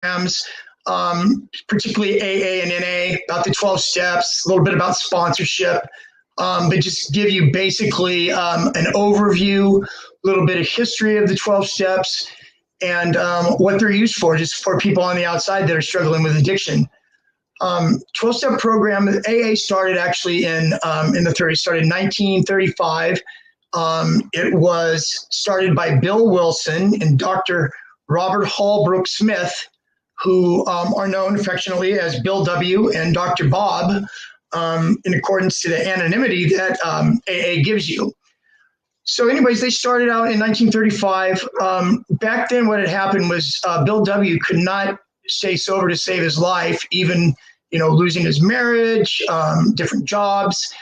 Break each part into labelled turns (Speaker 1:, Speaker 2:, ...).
Speaker 1: programs, particularly AA and NA, about the 12 steps, a little bit about sponsorship, but just give you basically an overview, a little bit of history of the 12 steps, and what they're used for, just for people on the outside that are struggling with addiction. 12-step program, AA started actually in the 30s, started in 1935. It was started by Bill Wilson and Dr. Robert Holbrook Smith, who are known affectionately as Bill W. and Dr. Bob, in accordance to the anonymity that AA gives you. So anyways, they started out in 1935. Back then what had happened was Bill W. could not stay sober to save his life, even losing his marriage, different jobs.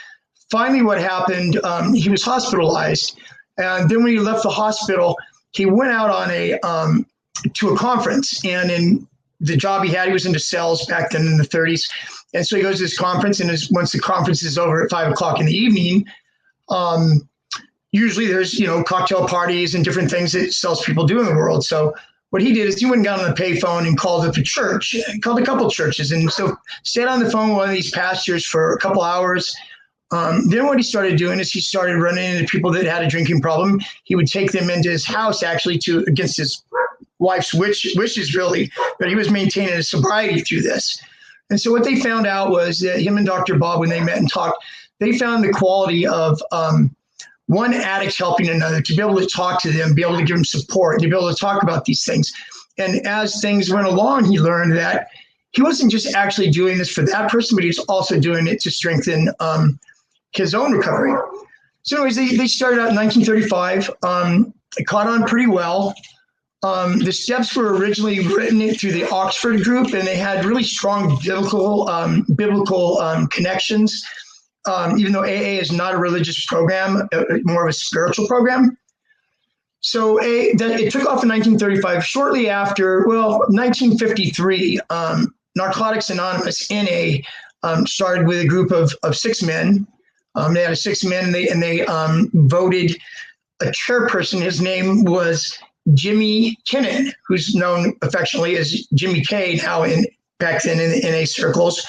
Speaker 1: Finally, what happened, he was hospitalized. And then when he left the hospital, he went out on to a conference. And in the job he had, he was into sales back then in the 30s. And so he goes to this conference, and once the conference is over at 5 o'clock in the evening, usually there's, cocktail parties and different things that salespeople do in the world. So what he did is he went and got on the payphone and called up a church, called a couple churches. And so stayed on the phone with one of these pastors for a couple hours. Then what he started doing is he started running into people that had a drinking problem. He would take them into his house, actually, against his wife's wishes, really. But he was maintaining his sobriety through this. And so what they found out was that him and Dr. Bob, when they met and talked, they found the quality of one addict helping another, to be able to talk to them, be able to give them support, to be able to talk about these things. And as things went along, he learned that he wasn't just actually doing this for that person, but he was also doing it to strengthen his own recovery. So anyways, they started out in 1935. It caught on pretty well. The steps were originally written through the Oxford group, and they had really strong biblical connections. Even though AA is not a religious program, more of a spiritual program. So it took off in 1935. Shortly after, 1953, Narcotics Anonymous, NA, started with a group of 6 men. They had 6 men, and they voted a chairperson. His name was Jimmy Kinnan, who's known affectionately as Jimmy K now back then in the NA circles.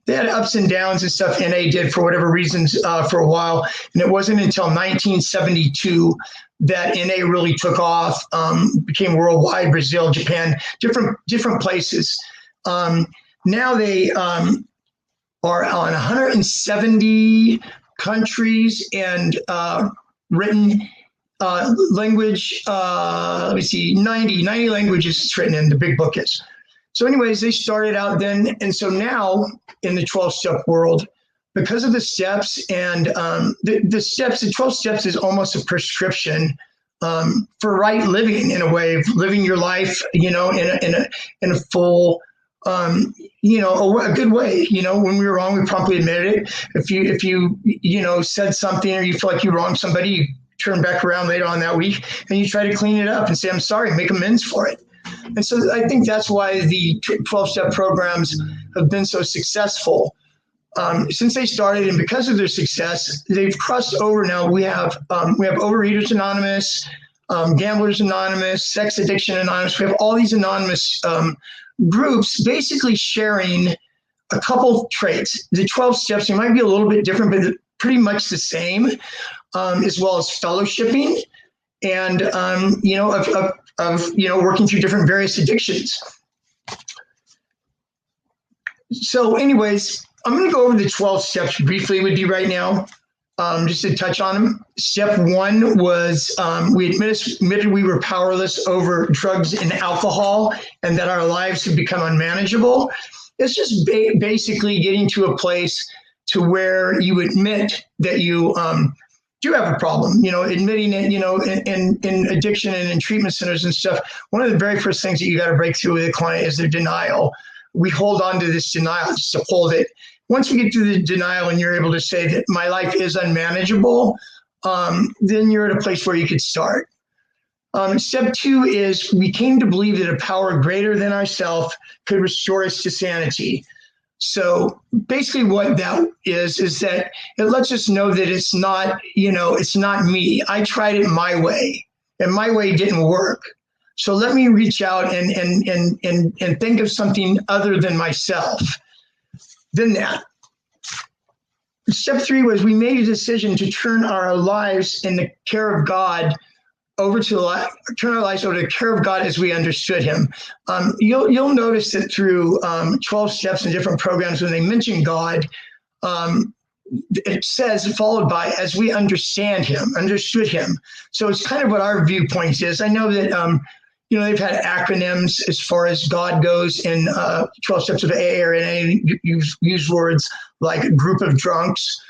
Speaker 1: They had ups and downs and stuff. NA did for whatever reasons for a while, and it wasn't until 1972 that NA really took off, became worldwide. Brazil, Japan, different places. Now they are on 170 countries and written language. Let me see, 90 languages it's written in. The big book is. So anyways, they started out then. And so now in the 12-step world, because of the steps and the 12 steps is almost a prescription for right living, in a way of living your life, in a full, a good way. When we were wrong, we promptly admitted it. If you said something or you feel like you wronged somebody, you turn back around later on that week and you try to clean it up and say, I'm sorry, make amends for it. And so I think that's why the 12-step programs have been so successful. Since they started, and because of their success, they've crossed over now. We have Overeaters Anonymous, Gamblers Anonymous, Sex Addiction Anonymous. We have all these anonymous groups basically sharing a couple traits. The 12 steps, they might be a little bit different, but pretty much the same, as well as fellowshipping and, working through different various addictions. So anyways, I'm going to go over the 12 steps briefly with you right now, just to touch on them. Step 1 was we admitted we were powerless over drugs and alcohol and that our lives had become unmanageable. It's just basically getting to a place to where you admit that you do have a problem, admitting it, in addiction and in treatment centers and stuff. One of the very first things that you got to break through with a client is their denial. We hold on to this denial just to hold it. Once we get through the denial and you're able to say that my life is unmanageable, then you're at a place where you could start. Step 2 is we came to believe that a power greater than ourselves could restore us to sanity. So basically what that is that it lets us know that it's not, it's not me. I tried it my way and my way didn't work. So let me reach out and think of something other than myself. Than that. Step 3 was we made a decision to turn our lives in the care of God turn our lives over to the care of God as we understood Him. You'll notice that through 12 steps in different programs, when they mention God, it says followed by as we understood Him. So it's kind of what our viewpoint is. I know that they've had acronyms as far as God goes in 12 steps of AA or NA. Use words like group of drunks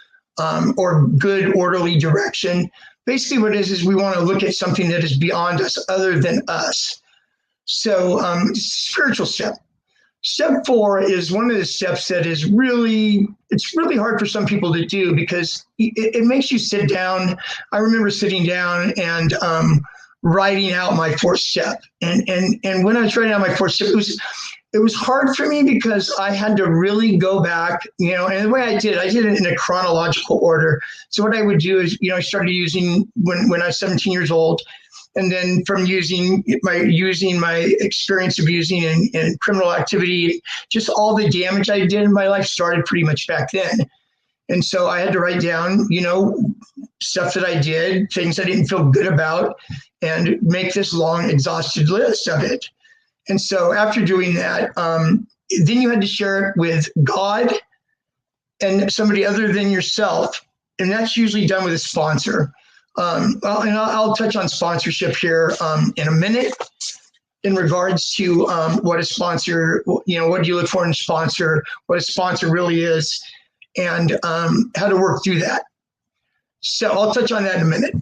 Speaker 1: or good orderly direction. Basically what it is we want to look at something that is beyond us, other than us. So spiritual step. Step 4 is one of the steps that is really hard for some people to do because it makes you sit down. I remember sitting down and writing out my 4th step. And when I was writing out my 4th step, it was hard for me because I had to really go back, and the way I did it in a chronological order. So what I would do is, I started using when I was 17 years old, and then from using my experience of using in criminal activity, just all the damage I did in my life started pretty much back then. And so I had to write down, stuff that I did, things I didn't feel good about, and make this long, exhausted list of it. And so after doing that, then you had to share it with God and somebody other than yourself. And that's usually done with a sponsor. I'll touch on sponsorship here in a minute in regards to what a sponsor, what do you look for in a sponsor, what a sponsor really is, and how to work through that. So I'll touch on that in a minute.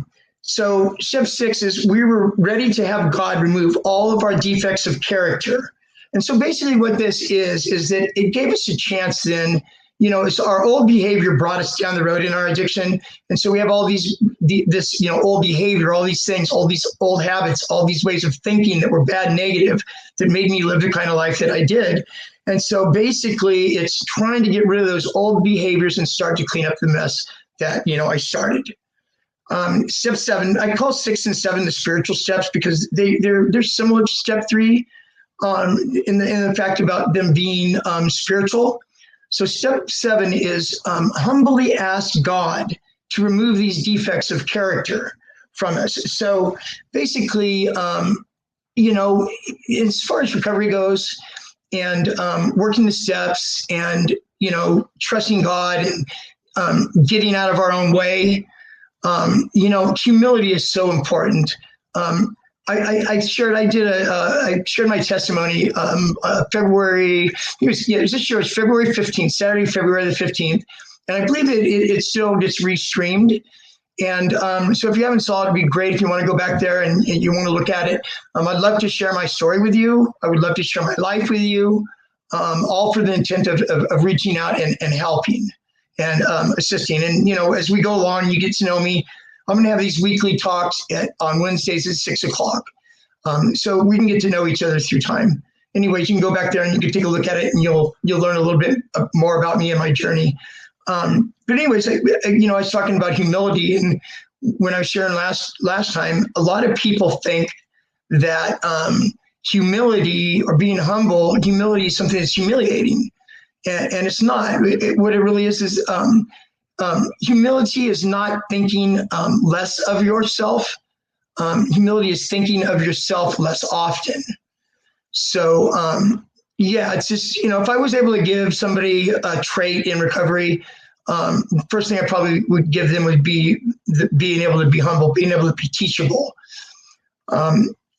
Speaker 1: So step 6 is we were ready to have God remove all of our defects of character. And so basically what this is that it gave us a chance then, it's our old behavior brought us down the road in our addiction. And so we have all this old behavior, all these things, all these old habits, all these ways of thinking that were bad, negative, that made me live the kind of life that I did. And so basically it's trying to get rid of those old behaviors and start to clean up the mess that, I started. Step 7, I call 6 and 7 the spiritual steps because they're similar to step 3 in the fact about them being spiritual. So step 7 is humbly ask God to remove these defects of character from us. So basically, as far as recovery goes and working the steps and, trusting God and getting out of our own way, humility is so important. I shared my testimony February. This year was February 15th, Saturday, February the 15th, and I believe it still gets restreamed. And so if you haven't saw it, it'd be great if you want to go back there and you want to look at it. I'd love to share my story with you. I would love to share my life with you, all for the intent of reaching out and helping and assisting. And, as we go along, you get to know me. I'm going to have these weekly talks on Wednesdays at 6:00. So we can get to know each other through time. Anyways, you can go back there and you can take a look at it and you'll learn a little bit more about me and my journey. But anyways, I was talking about humility, and when I was sharing last time, a lot of people think that humility or being humble, humility is something that's humiliating. And it's not. What it really is humility is not thinking less of yourself. Humility is thinking of yourself less often. So, it's just, if I was able to give somebody a trait in recovery, first thing I probably would give them would be being able to be humble, being able to be teachable.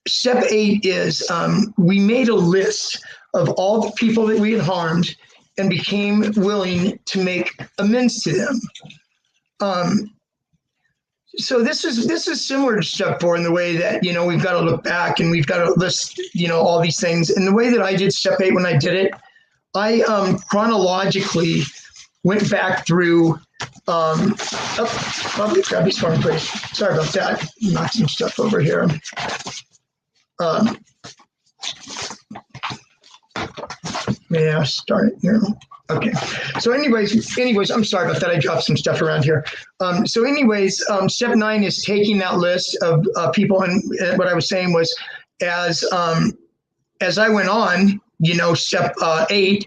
Speaker 1: Step 8 is we made a list of all the people that we had harmed and became willing to make amends to them. So this is similar to step 4 in the way that, we've got to look back and we've got to list, all these things. And the way that I did step 8 when I did it, I chronologically went back through, probably grab these for me, please. Sorry about that. Knock some stuff over here. Yeah, start it here. Okay. So anyways, I'm sorry about that. I dropped some stuff around here. Step 9 is taking that list of people. And what I was saying was as I went on, you know, step 8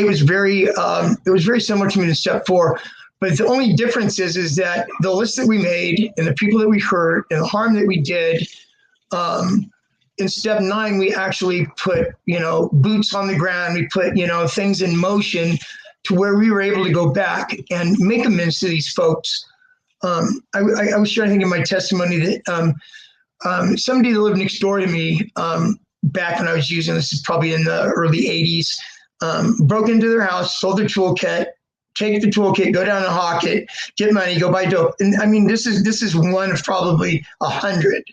Speaker 1: was very it was very similar to me to step 4. But the only difference is that the list that we made and the people that we hurt and the harm that we did, in step 9, we actually put, you know, boots on the ground. We put, you know, things in motion to where we were able to go back and make amends to these folks. I was trying to think in my testimony that somebody that lived next door to me back when I was using this, is probably in the early 80s, broke into their house, sold their toolkit, take the toolkit, go down and hawk it, get money, go buy dope. And I mean, this is one of probably 100,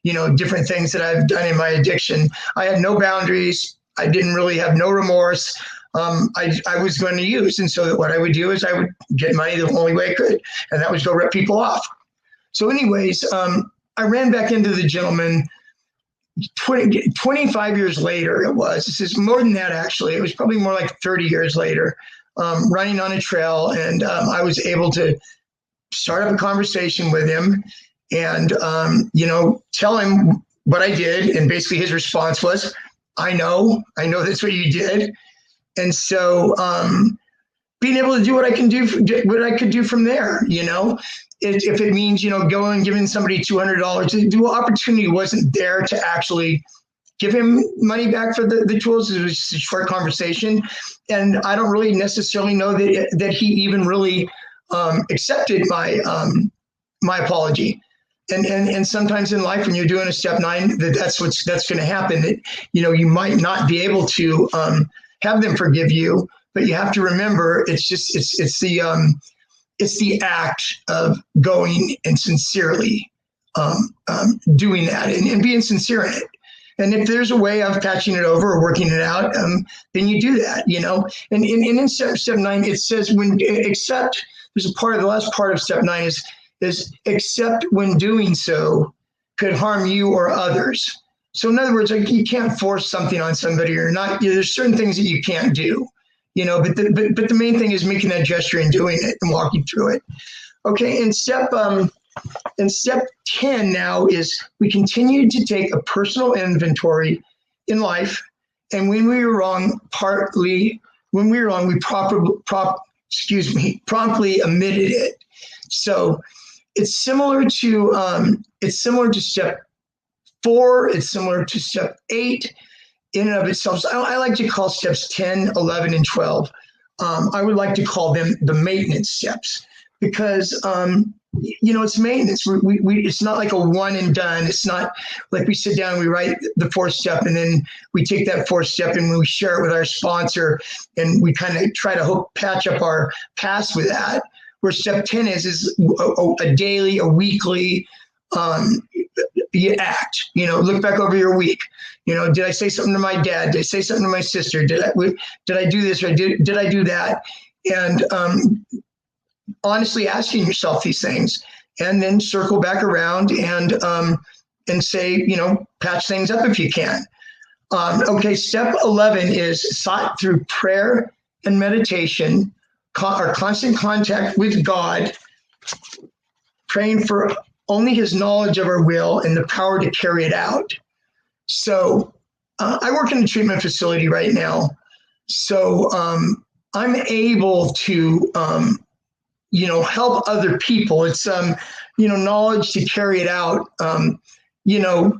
Speaker 1: you know, different things that I've done in my addiction. I had no boundaries. I didn't really have no remorse. I was going to use. And so what I would do is I would get money the only way I could, and that was go rip people off. So anyways, I ran back into the gentleman 25 years later. It was, this is more than that, actually. It was probably more like 30 years later, running on a trail. And I was able to start up a conversation with him and, you know, tell him what I did. And basically his response was, I know that's what you did. And so being able to do what I can do, what I could do from there, you know, if it means, you know, going and giving somebody $200, the opportunity wasn't there to actually give him money back for the tools. It was just a short conversation. And I don't really necessarily know that he even really accepted my apology. And sometimes in life, when you're doing a step 9, that's going to happen. That, you know, you might not be able to have them forgive you, but you have to remember it's the act of going and sincerely doing that and being sincere in it. And if there's a way of patching it over or working it out, then you do that, you know. And in step 9, it says except there's the last part of step 9 is except when doing so could harm you or others. So in other words, like, you can't force something on somebody or not. You know, there's certain things that you can't do, you know, but the main thing is making that gesture and doing it and walking through it. Okay. And step 10 now is we continue to take a personal inventory in life. And when we were wrong, we promptly admitted it. So it's similar to step 4. It's similar to step 8 in and of itself. So I like to call steps 10, 11, and 12. I would like to call them the maintenance steps because, you know, it's maintenance. It's not like a one and done. It's not like we sit down and we write the 4th step and then we take that 4th step and we share it with our sponsor and we kind of try to patch up our past with that. Where step 10 is a daily, a weekly act. You know, look back over your week. You know, did I say something to my dad? Did I say something to my sister? Did I do this or did I do that? And honestly asking yourself these things, and then circle back around and say, you know, patch things up if you can. Okay, step 11 is sought through prayer and meditation, our constant contact with God, praying for only his knowledge of our will and the power to carry it out. So I work in a treatment facility right now. So I'm able to, you know, help other people. It's, you know, knowledge to carry it out, you know.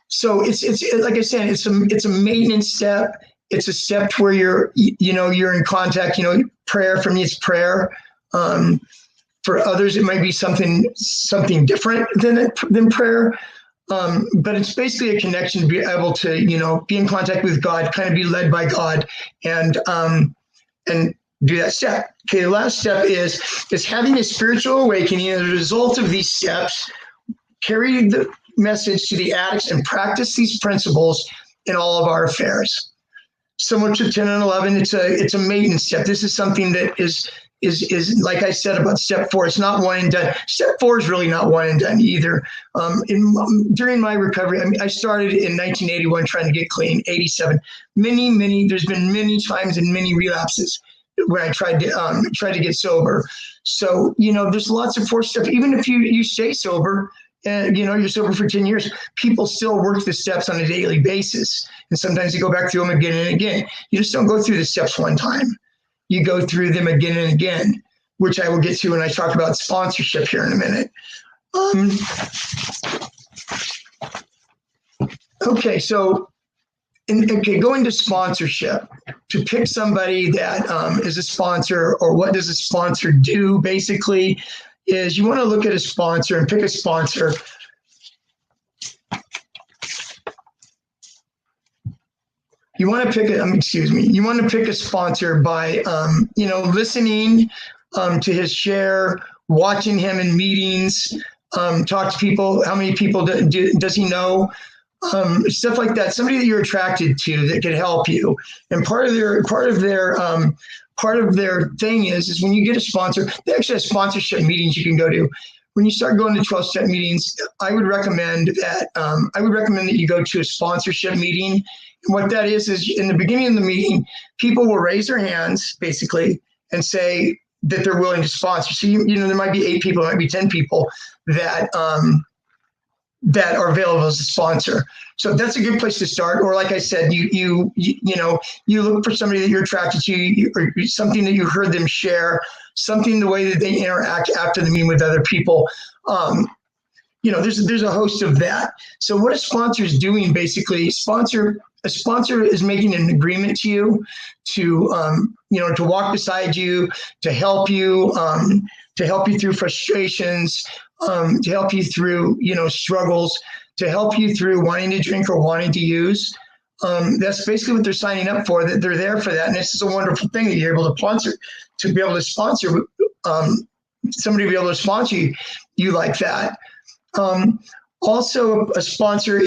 Speaker 1: So it's like I said, it's a maintenance step. It's a step where you're in contact, you know, prayer. For me, it's prayer. For others, it might be something different than prayer. But it's basically a connection to be able to, you know, be in contact with God, kind of be led by God and do that step. Okay, the last step is having a spiritual awakening. As a result of these steps, carry the message to the addicts and practice these principles in all of our affairs. Similar to 10 and 11, it's a maintenance step. This is something that is like I said about step 4, it's not one and done. Step 4 is really not one and done either. During my recovery, I mean, I started in 1981 trying to get clean, 87. There's been many times and many relapses when I tried to get sober. So, you know, there's lots of 4 steps. Even if you stay sober, and you're sober for 10 years, people still work the steps on a daily basis. And sometimes you go back through them again and again. You just don't go through the steps one time. You go through them again and again, which I will get to when I talk about sponsorship here in a minute. Okay, so going to sponsorship, to pick somebody that is a sponsor, or what does a sponsor do, basically, is you want to look at a sponsor and pick a sponsor. You want to pick you want to pick a sponsor by, listening to his share, watching him in meetings, talk to people. How many people does he know? Stuff like that. Somebody that you're attracted to that could help you. And part of their thing is when you get a sponsor, they actually have sponsorship meetings you can go to. When you start going to 12-step meetings, I would recommend that you go to a sponsorship meeting. And what that is in the beginning of the meeting, people will raise their hands basically and say that they're willing to sponsor. So there might be 8 people, there might be 10 people that are available as a sponsor. So that's a good place to start. Or like I said, you look for somebody that you're attracted to, or something that you heard them share, something the way that they interact after the meeting with other people. There's a host of that. So what a sponsor is doing, basically, a sponsor is making an agreement to you to walk beside you, to help you through frustrations, to help you through, struggles, to help you through wanting to drink or wanting to use. That's basically what they're signing up for, that they're there for that. And this is a wonderful thing that you're able to sponsor, somebody to be able to sponsor you like that. Also, a sponsor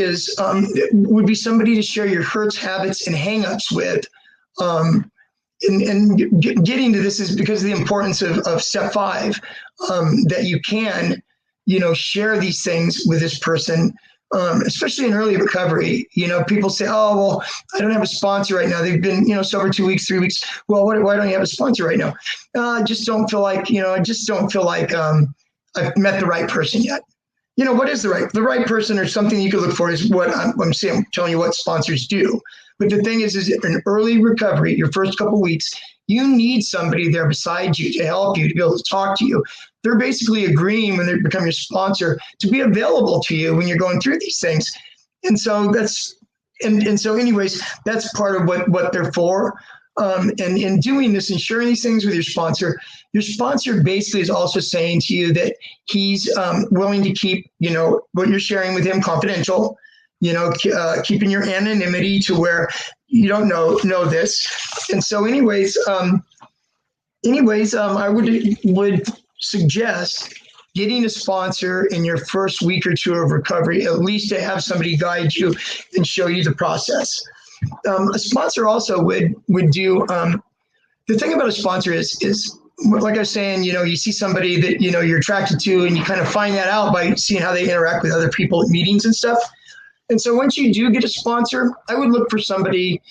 Speaker 1: would be somebody to share your hurts, habits, and hangups with. And getting to this is because of the importance of step 5, that you can, share these things with this person, especially in early recovery. People say, oh, well, I don't have a sponsor right now. They've been, sober 2 weeks, 3 weeks. Well, why don't you have a sponsor right now? I just don't feel like, I've met the right person yet. What is the right person, or something you could look for, is what I'm saying. I'm telling you what sponsors do. But the thing is in early recovery, your first couple of weeks, you need somebody there beside you to help you, to be able to talk to you. They're basically agreeing, when they become your sponsor, to be available to you when you're going through these things. And so anyways, that's part of what they're for. And in doing this and sharing these things with your sponsor basically is also saying to you that he's willing to keep, what you're sharing with him confidential, keeping your anonymity to where you don't know this. And so anyways, I would suggest getting a sponsor in your first week or 2 of recovery, at least to have somebody guide you and show you the process. A sponsor also would do, the thing about a sponsor is like I was saying, you see somebody that, you're attracted to, and you kind of find that out by seeing how they interact with other people at meetings and stuff. And so once you do get a sponsor, I would look somebody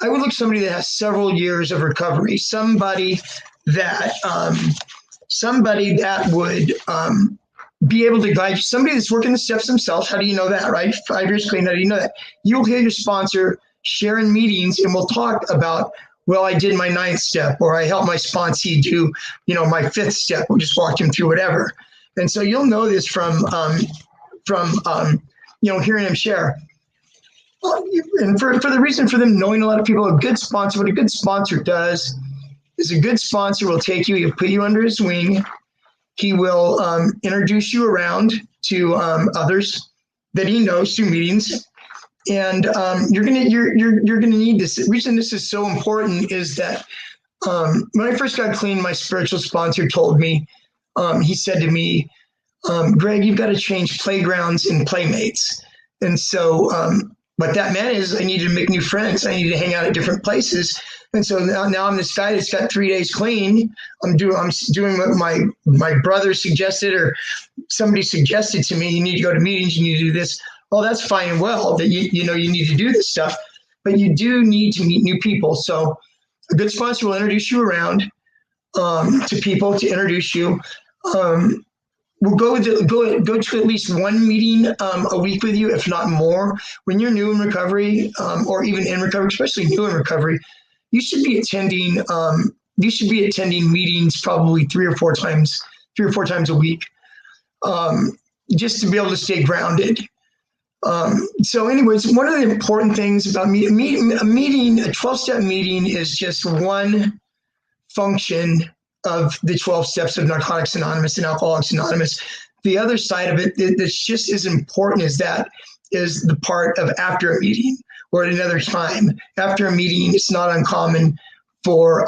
Speaker 1: that has several years of recovery, somebody that would be able to guide you, somebody that's working the steps themselves. How do you know that, right? 5 years clean, how do you know that? You'll hear your sponsor share in meetings, and we'll talk about, well, I did my 9th step, or I helped my sponsee do, my 5th step. We just walked him through whatever. And so you'll know this from hearing him share. And for the reason for them knowing a lot of people, what a good sponsor does is a good sponsor will take you, he'll put you under his wing. He will introduce you around to others that he knows through meetings. And you're gonna need this. The reason this is so important is that when I first got clean, my spiritual sponsor told me, he said to me, Greg, you've got to change playgrounds and playmates. And so what that meant is I needed to make new friends. I needed to hang out at different places. And so now I'm this guy that's got 3 days clean. I'm doing what my brother suggested, or somebody suggested to me. You need to go to meetings. You need to do this. Well, that's fine and well that you need to do this stuff, but you do need to meet new people. So a good sponsor will introduce you around to people, to introduce you. we'll go to at least one meeting a week with you, if not more. When you're new in recovery, or even in recovery, especially new in recovery, you should be attending. You should be attending meetings probably three or four times a week, just to be able to stay grounded. So anyways, one of the important things about a 12-step meeting is just one function of the 12 steps of Narcotics Anonymous and Alcoholics Anonymous. The other side of it that's just as important as that is the part of after a meeting or at another time. After a meeting, it's not uncommon for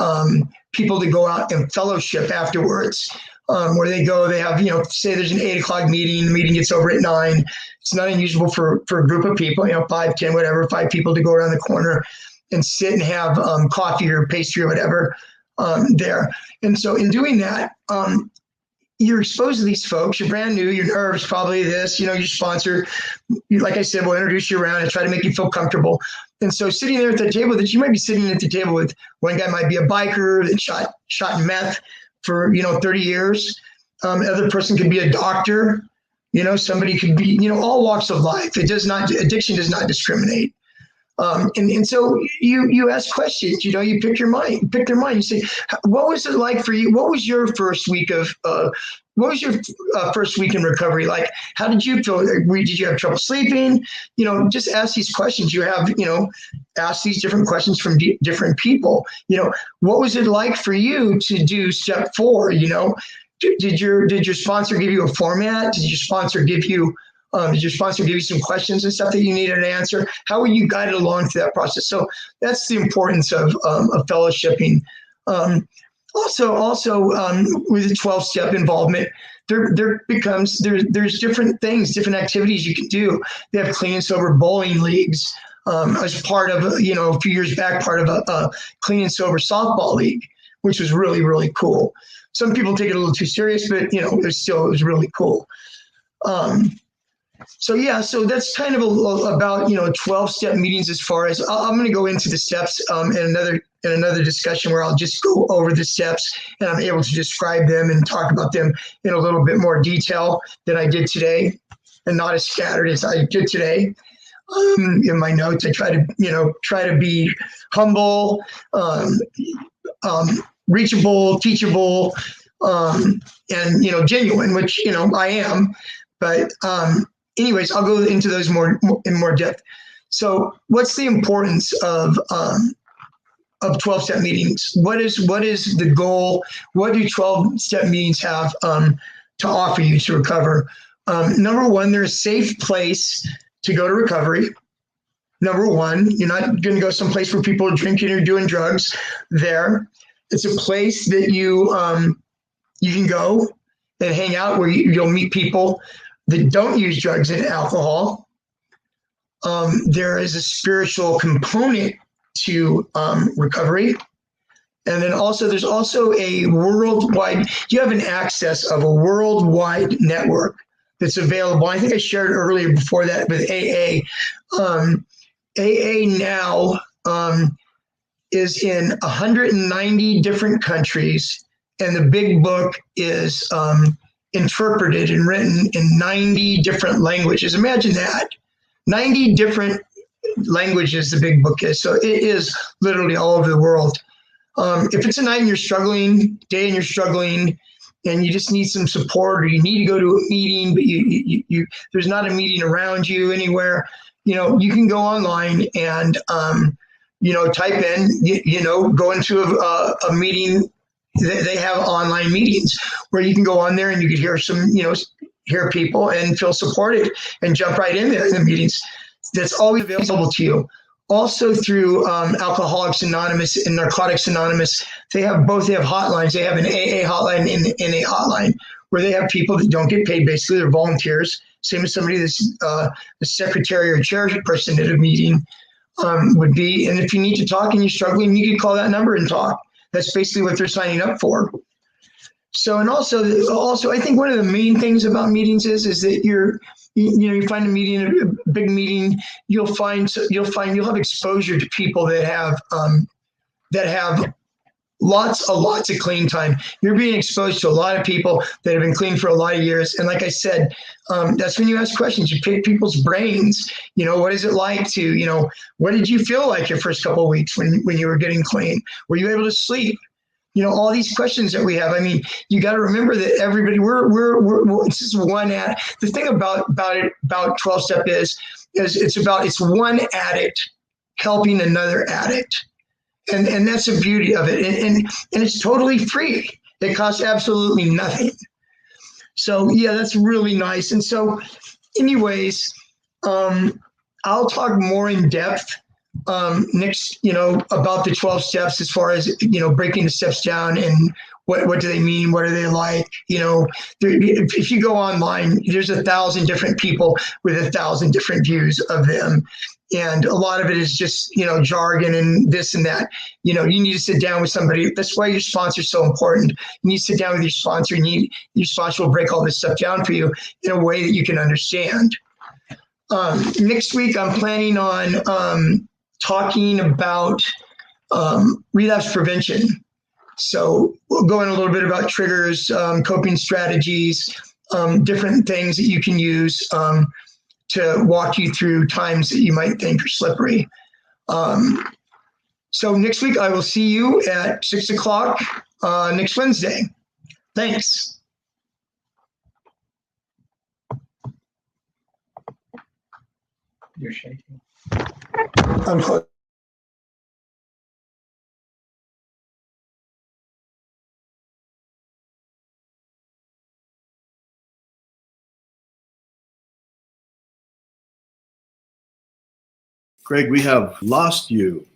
Speaker 1: people to go out and fellowship afterwards, where they have, say there's an 8 o'clock meeting, the meeting gets over at 9. It's not unusual for a group of people, 5, 10, whatever, 5 people to go around the corner and sit and have coffee or pastry or whatever there. And so in doing that, you're exposed to these folks. You're brand new. Your nerves, probably this, your sponsor, like I said, will introduce you around and try to make you feel comfortable. And so sitting there at the table that you might be sitting at the table with, one guy might be a biker that shot meth for, 30 years. Other person could be a doctor. Somebody could be, all walks of life. Addiction does not discriminate. And so you ask questions, you pick their mind. You say, what was it like for you? What was your first week first week in recovery like? How did you feel? Did you have trouble sleeping? Just ask these questions. You have, ask these different questions from different people. What was it like for you to do step 4? Did your sponsor give you a format? Did your sponsor give you some questions and stuff that you needed to answer? How were you guided along through that process? So that's the importance of fellowshipping. Also, with the 12-step involvement, there's different things, different activities you can do. They have clean and sober bowling leagues. As part of, a few years back, part of a clean and sober softball league, which was really, really cool. Some people take it a little too serious, but it was really cool. So that's kind of about 12-step meetings. As far as I'm going to go into the steps in another discussion where I'll just go over the steps and I'm able to describe them and talk about them in a little bit more detail than I did today, and not as scattered as I did today. In my notes, I try to be humble, reachable, teachable, and genuine, which I am. But anyways, I'll go into those in more depth. So, what's the importance of 12-step meetings? What is the goal? What do 12-step meetings have to offer you to recover? Number one, they're a safe place to go to recovery. Number one, you're not going to go someplace where people are drinking or doing drugs there. It's a place that you can go and hang out where you'll meet people that don't use drugs and alcohol. There is a spiritual component to recovery. And then there's also a worldwide, you have an access of a worldwide network that's available. I think I shared earlier before that with AA. AA now is in 190 different countries, and the big book is interpreted and written in 90 different languages. Imagine that. 90 different languages the big book is. So it is literally all over the world. If it's a night and you're struggling, day and you're struggling, and you just need some support, or you need to go to a meeting, but you there's not a meeting around you anywhere, you can go online and type in, go into a meeting. They have online meetings where you can go on there and you can hear hear people and feel supported and jump right in there in the meetings. That's always available to you. Also through Alcoholics Anonymous and Narcotics Anonymous, they have hotlines. They have an AA hotline and an NA hotline where they have people that don't get paid. Basically, they're volunteers. Same as somebody that's the secretary or chairperson at a meeting would be. And if you need to talk and you're struggling, you can call that number and talk. That's basically what they're signing up for. So, and also, I think one of the main things about meetings is that you find a meeting, a big meeting, you'll have exposure to people that have lots of clean time. You're being exposed to a lot of people that have been clean for a lot of years. And like I said, that's when you ask questions. You pick people's brains. You know, what is it like to, you know, what did you feel like your first couple of weeks when you were getting clean? Were you able to sleep? You know, all these questions that we have. I mean, you got to remember that everybody, we're this is one ad. The thing about 12-step is it's one addict helping another addict. And that's the beauty of it. And it's totally free. It costs absolutely nothing. So yeah, that's really nice. And so anyways, I'll talk more in depth next, you know, about the 12 steps as far as, you know, breaking the steps down and what do they mean? What are they like? You know, if you go online, there's 1,000 different people with 1,000 different views of them. And a lot of it is just, you know, jargon and this and that. You know, you need to sit down with somebody. That's why your sponsor is so important. You need to sit down with your sponsor. Your sponsor will break all this stuff down for you in a way that you can understand. Next week, I'm planning on talking about relapse prevention. So we'll go in a little bit about triggers, coping strategies, different things that you can use to walk you through times that you might think are slippery. So next week, I will see you at 6 o'clock next Wednesday. Thanks. You're shaking. I'm close.
Speaker 2: Greg, we have lost you.